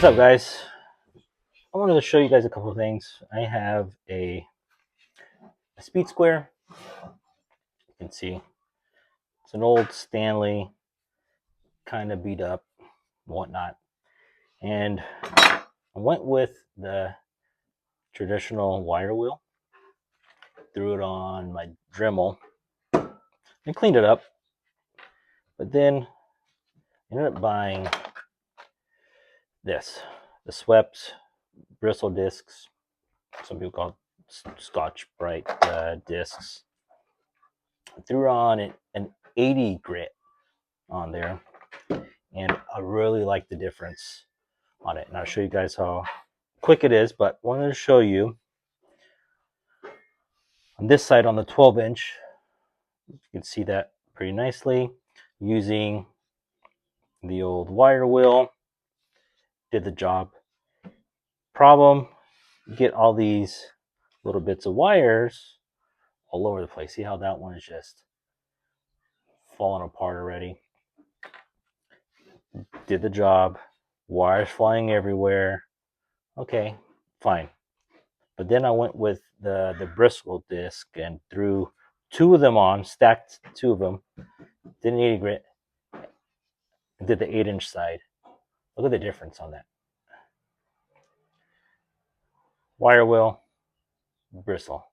What's up, guys? I wanted to show you guys a couple of things. I have a speed square. You can see it's an old Stanley, kind of beat up, whatnot. And I went with the traditional wire wheel, threw it on my Dremel, and cleaned it up. But then I ended up buying this, the Swpeet Bristle discs. Some people call it Scotch Brite discs. I threw on an 80 grit on there, and I really like the difference on it. And I'll show you guys how quick it is, but I wanted to show you on this side on the 12-inch. You can see that pretty nicely using the old wire wheel. Did the job. Problem, you get all these little bits of wires all over the place. See how that one is just falling apart already? Did the job. Wires flying everywhere. Okay, fine. But then I went with the Bristle disc and threw two of them on, stacked two of them, did an 80 grit, and did the 8-inch side. Look at the difference on that. Wire wheel, Bristle.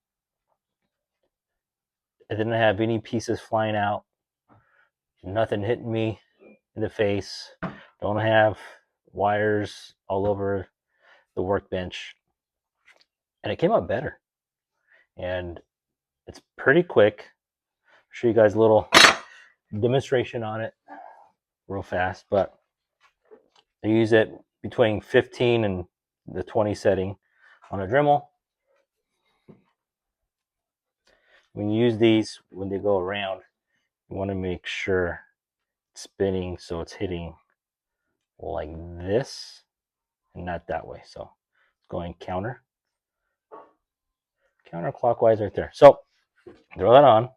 I didn't have any pieces flying out, nothing hitting me in the face. Don't have wires all over the workbench. And it came out better. And it's pretty quick. I'll show you guys a little demonstration on it real fast, but I use it between 15 and the 20 setting on a Dremel. When you use these, when they go around, you want to make sure it's spinning so it's hitting like this and not that way. So it's going counterclockwise right there. So throw that on.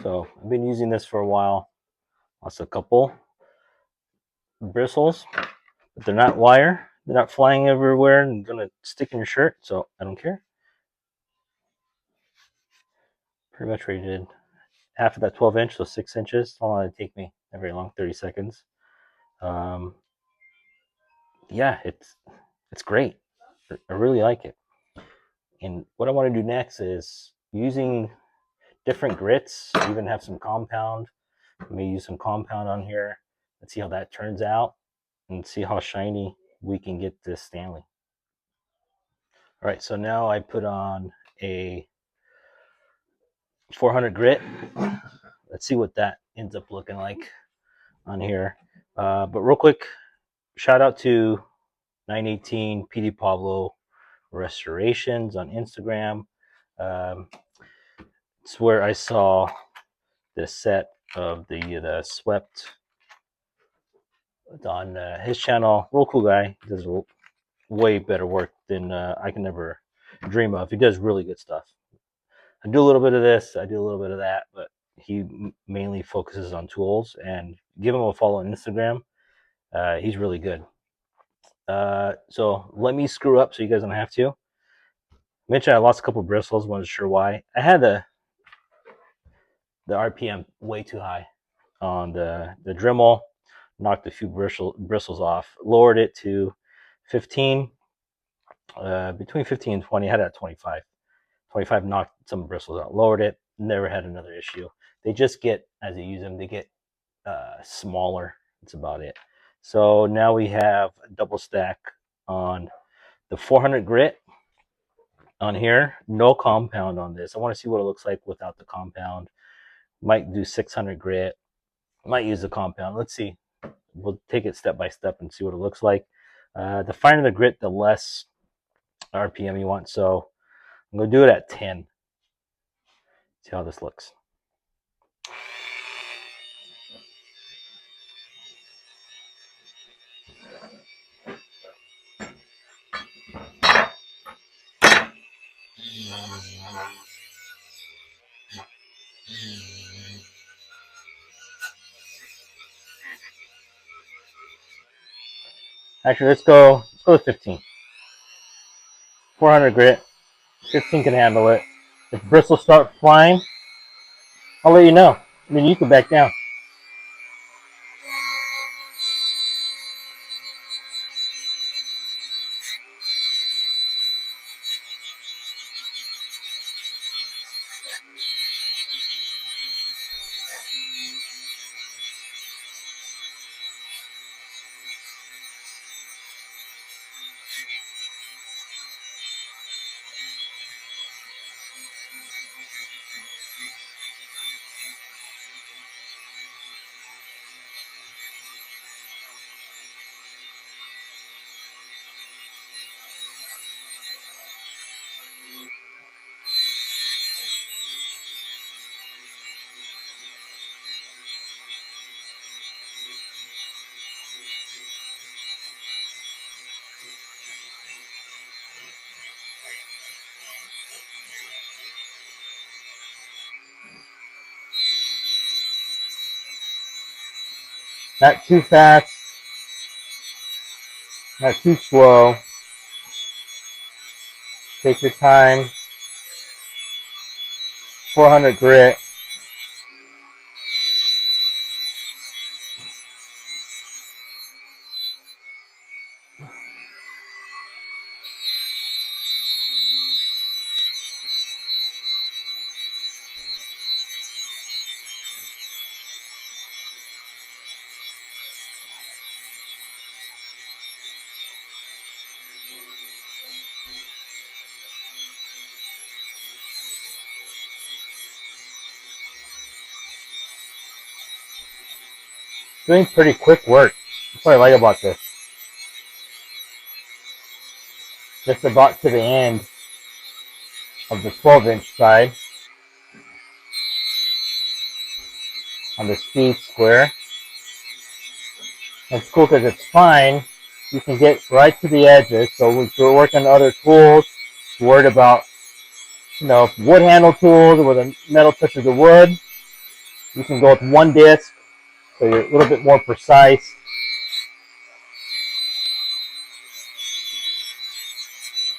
So I've been using this for a while. Lost a couple bristles, but they're not wire. They're not flying everywhere and gonna stick in your shirt, so I don't care. Pretty much rated half of that 12-inch, so 6 inches. How long did it take me? Not very long, 30 seconds. Yeah, it's great. I really like it. And what I want to do next is using different grits. I even have some compound. Let me use some compound on here. Let's see how that turns out and see how shiny we can get this Stanley. All right, so now I put on a 400 grit. Let's see what that ends up looking like on here. But real quick, shout out to 918 PD Pablo Restorations on Instagram. It's where I saw the set of the Swpeet on his channel. Real cool guy. He does way better work than I can ever dream of. He does really good stuff. I do a little bit of this, I do a little bit of that, but he mainly focuses on tools. And give him a follow on Instagram. He's really good. So let me screw up so you guys don't have to. I mentioned I lost a couple of bristles, wasn't sure why. I had the RPM way too high on the Dremel, knocked a few bristles off, lowered it to 15, between 15 and 20. I had it at 25. 25 knocked some bristles out, lowered it, never had another issue. They just get, as you use them, they get smaller. That's about it. So now we have a double stack on the 400 grit on here. No compound on this. I want to see what it looks like without the compound. Might do 600 grit. Might use the compound. Let's see. We'll take it step by step and see what it looks like. The finer the grit, the less RPM you want. So I'm going to do it at 10. See how this looks. Actually, let's go with 15. 400 grit. 15 can handle it. If bristles start flying, I'll let you know. Then you can back down. Not too fast, not too slow. Take your time. 400 grit. Doing pretty quick work. That's what I like about this. Just about to the end of the 12-inch side on the speed square. It's cool because it's fine. You can get right to the edges. So if you're working on other tools, worried about, wood handle tools where the metal touches the wood, you can go with one disc, so you're a little bit more precise.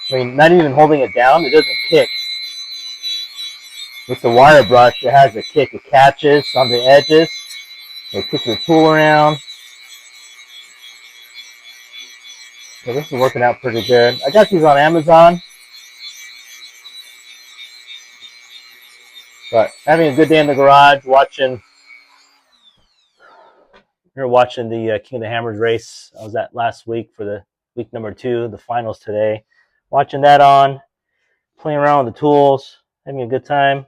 I mean, not even holding it down, it doesn't kick. With the wire brush, it has a kick. It catches on the edges. You kick your tool around. So this is working out pretty good. I got these on Amazon. But having a good day in the garage, watching the King of the Hammers race. I was at last week for the week number 2, the finals today. Watching that on, playing around with the tools, having a good time.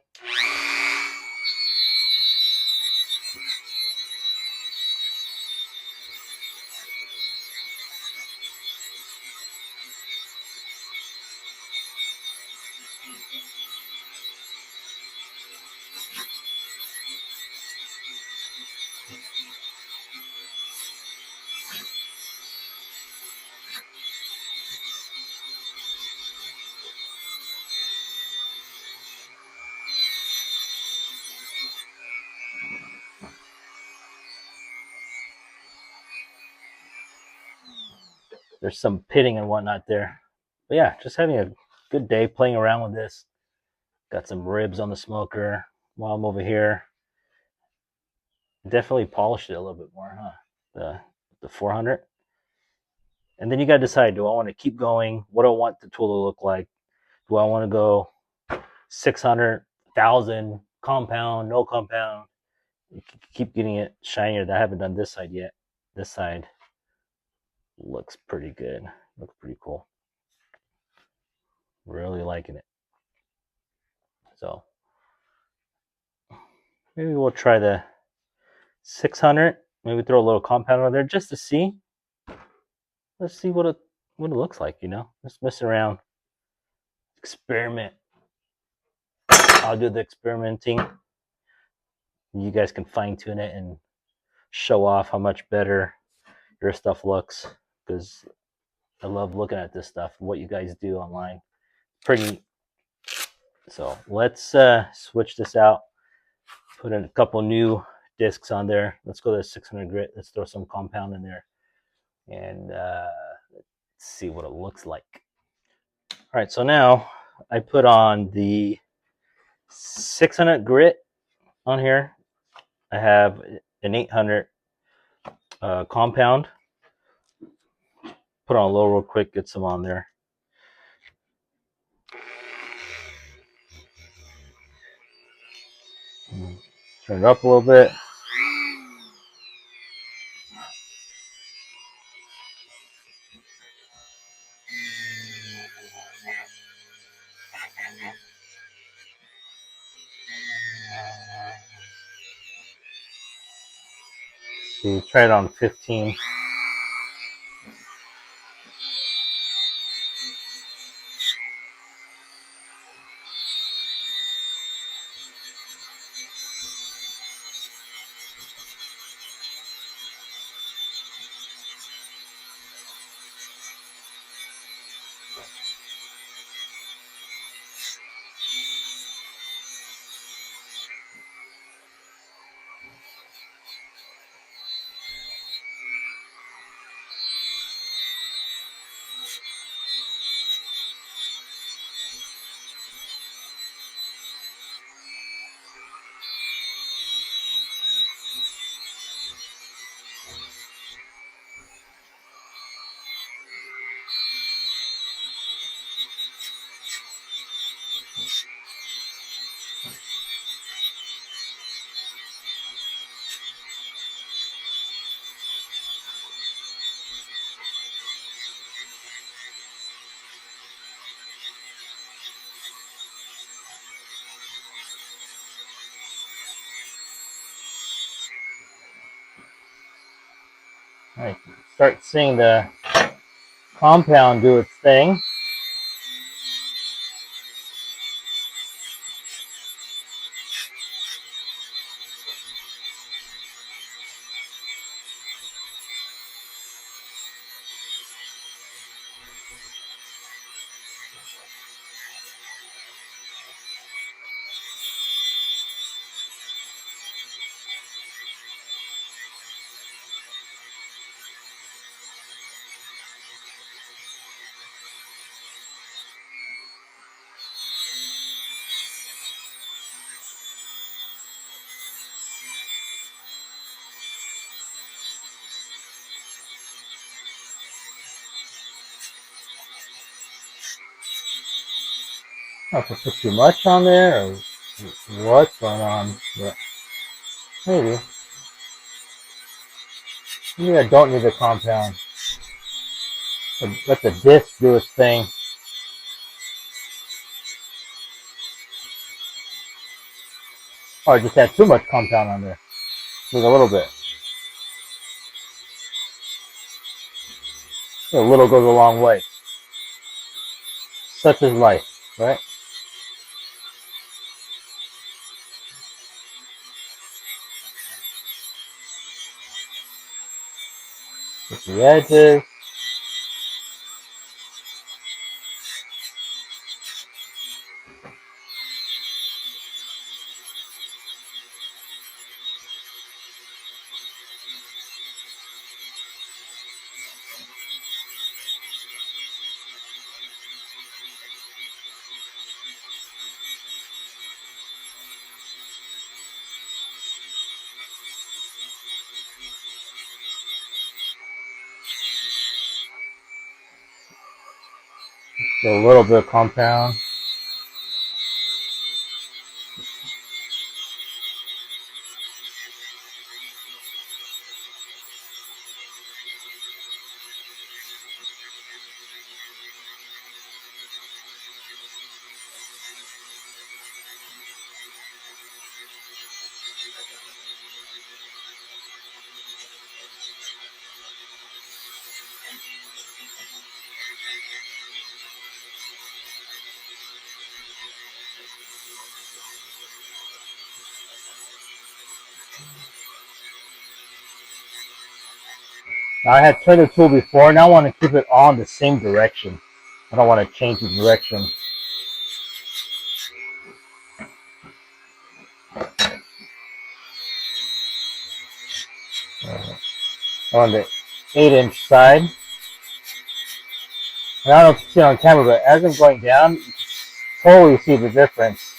There's some pitting and whatnot there. But yeah, just having a good day playing around with this. Got some ribs on the smoker while I'm over here. Definitely polished it a little bit more, huh? The 400. And then you got to decide, do I want to keep going? What do I want the tool to look like? Do I want to go 600, 1,000, compound, no compound? You keep getting it shinier. I haven't done this side yet. This side looks pretty good. Looks pretty cool. Really liking it. So maybe we'll try the 600. Maybe throw a little compound on there just to see. Let's see what it looks like. Just mess around, experiment. I'll do the experimenting. You guys can fine tune it and show off how much better your stuff looks, because I love looking at this stuff. What you guys do online, pretty neat. So let's switch this out. Put in a couple new discs on there. Let's go to 600 grit. Let's throw some compound in there and let's see what it looks like. All right, so now I put on the 600 grit on here. I have an 800 compound. Put on low real quick, get some on there. Turn it up a little bit. See, try it on 15. All right, start seeing the compound do its thing. I don't know if I put too much on there or what's going on, but maybe. Maybe I don't need the compound. Let the disc do its thing. Or I just had too much compound on there. Just a little bit. A little goes a long way. Such is life, right? With the edges. a little bit of compound. I had turned the tool before, now I want to keep it all in the same direction. I don't want to change the direction. On the 8-inch side. And I don't know if you see it on camera, but as I'm going down, you can totally see the difference.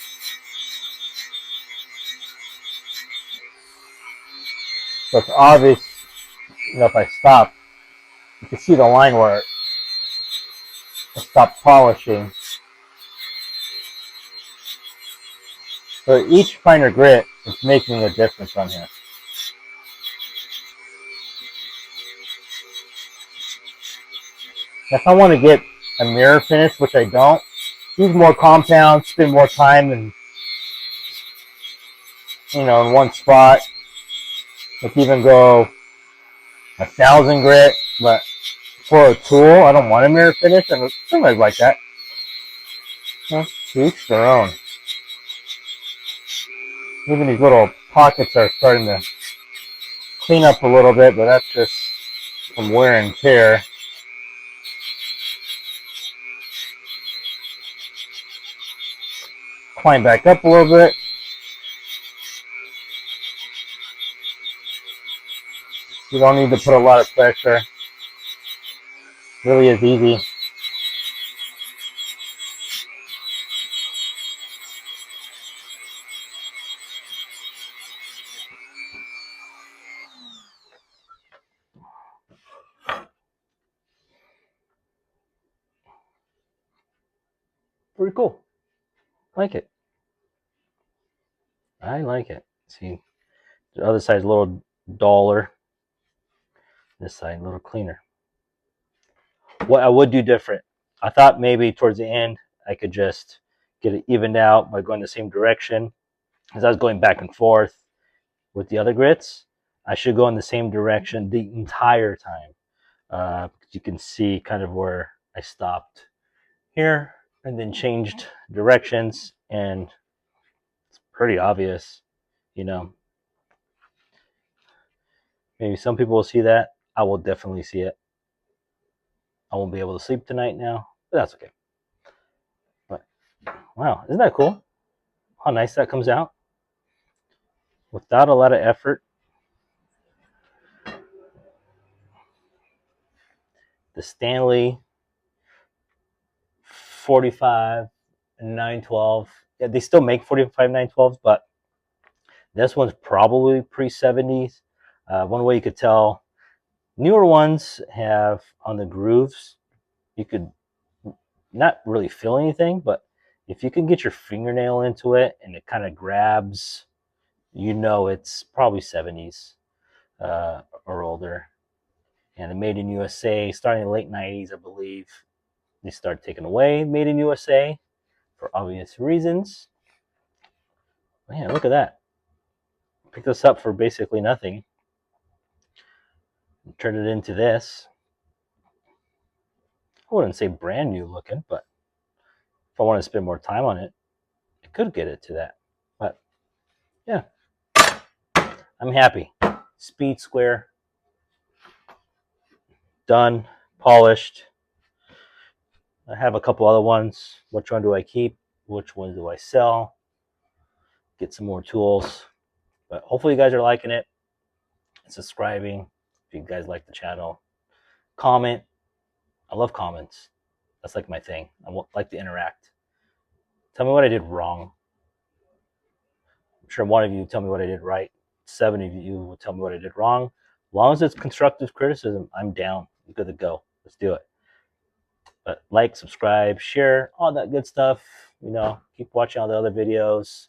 So it's obvious, if I stop, you can see the line where I stopped polishing. So each finer grit is making a difference on here. If I want to get a mirror finish, which I don't, use more compound, spend more time and in one spot. Like even go 1,000 grit, but for a tool, I don't want a mirror finish, and something like that. To each their own. Even these little pockets are starting to clean up a little bit, but that's just from wear and tear. Climb back up a little bit. You don't need to put a lot of pressure. It really is easy. Pretty cool. Like it. I like it. See, the other side's a little duller. This side a little cleaner. What I would do different, I thought maybe towards the end I could just get it evened out by going the same direction. As I was going back and forth with the other grits, I should go in the same direction the entire time. You can see kind of where I stopped here and then changed directions, and it's pretty obvious, Maybe some people will see that. I will definitely see it. I won't be able to sleep tonight now, but that's okay. But wow, isn't that cool? How nice that comes out without a lot of effort. The Stanley 45 and 912. Yeah, they still make 45 912s, but this one's probably pre-70s. One way you could tell, newer ones have on the grooves, you could not really feel anything, but if you can get your fingernail into it and it kind of grabs, it's probably 70s or older. And the Made in USA, starting in the late 90s, I believe, they started taking away Made in USA for obvious reasons. Man, look at that. Picked this up for basically nothing. Turned it into this. I wouldn't say brand new looking, but if I want to spend more time on it, I could get it to that. But yeah, I'm happy. Speed square, done, polished. I have a couple other ones. Which one do I keep? Which one do I sell? Get some more tools. But hopefully you guys are liking it. Subscribing if you guys like the channel. Comment. I love comments. That's like my thing. I like to interact. Tell me what I did wrong. I'm sure one of you will tell me what I did right. 7 of you will tell me what I did wrong. As long as it's constructive criticism, I'm down. I'm good to go. Let's do it. But like, subscribe, share, all that good stuff. You know, keep watching all the other videos.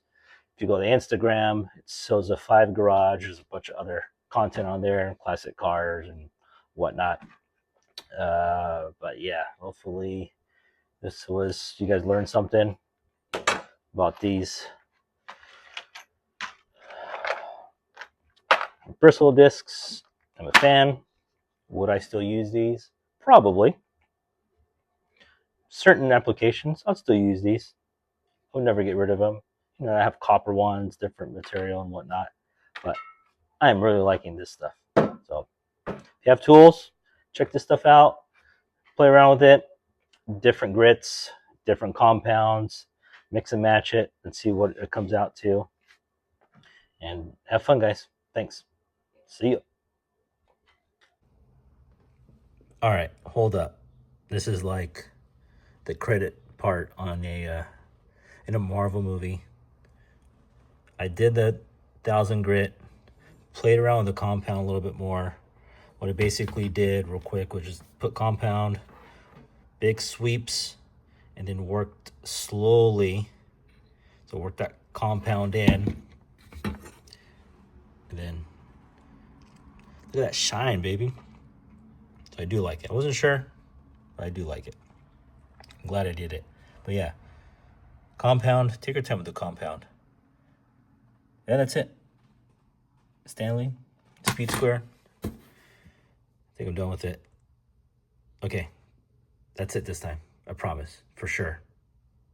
If you go to Instagram, it shows the 5 Garage. There's a bunch of other content on there, classic cars and whatnot. But yeah, hopefully you guys learned something about these Bristle discs. I'm a fan. Would I still use these? Probably. Certain applications, I'll still use these. I'll never get rid of them. You know, I have copper ones, different material and whatnot. But I am really liking this stuff. So if you have tools, check this stuff out. Play around with it. Different grits, different compounds. Mix and match it and see what it comes out to. And have fun, guys. Thanks. See you. All right, hold up. This is like the credit part on a in a Marvel movie. I did the 1000 grit, played around with the compound a little bit more. What I basically did real quick was just put compound, big sweeps, and then worked slowly. So work that compound in. And then look at that shine, baby. So I do like it. I wasn't sure, but I do like it. I'm glad I did it. But yeah, compound, take your time with the compound. Yeah, that's it. Stanley, Speed Square. I think I'm done with it. Okay, that's it this time. I promise, for sure.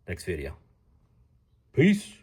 Next video. Peace.